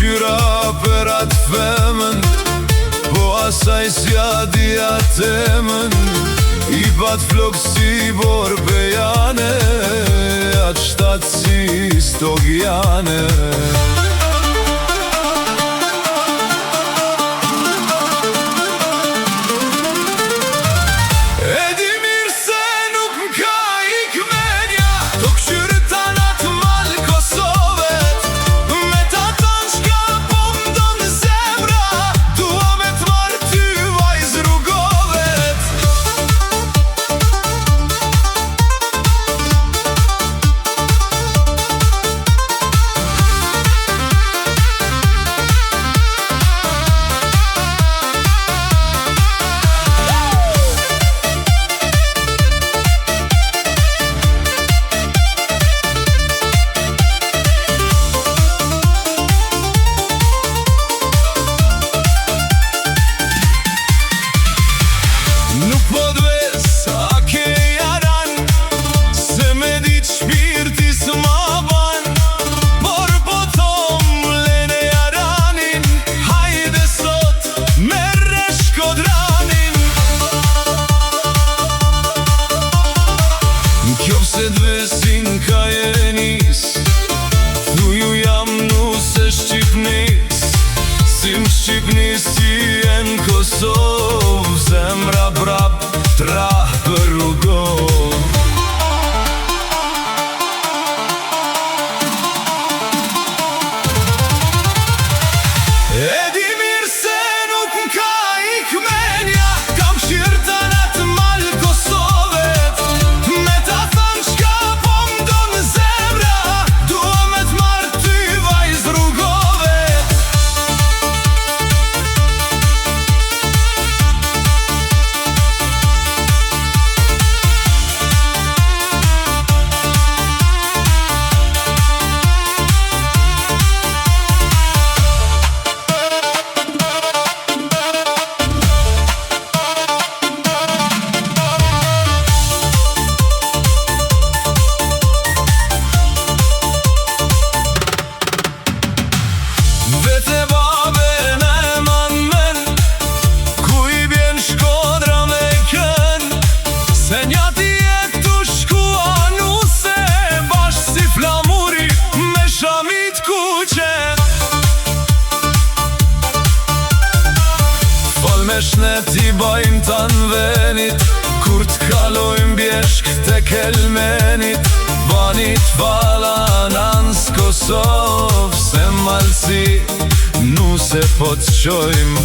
ngjyra për atë femën, po asaj s'ja dija temën. I bat flok si borbejane, atë shtatë si stogjane. Se dvesin ka e nis, thuju jam nuse Shqipnis. Si m'Shqipni si e n'Kosovë, zemra brap trah për rrugovë. E di mirë se nuk m'ka ikmenja, kam shirë të natë malë Kosovet. Me ta thanë qka po m'donë zemra, dua me t'marë ty vajz rrugovet. Vete babe në e mamen, ku i bjen Shkodra me kën. Se njati e tu shkua nuse, bashkë si flamuri me shamit kuqen. Fal me shnet i bajmë tanë venit, kur t'kalojmë bjeshk te kelmenit. Banit balanans Kosovë, se malsi nuse po t'qojmë.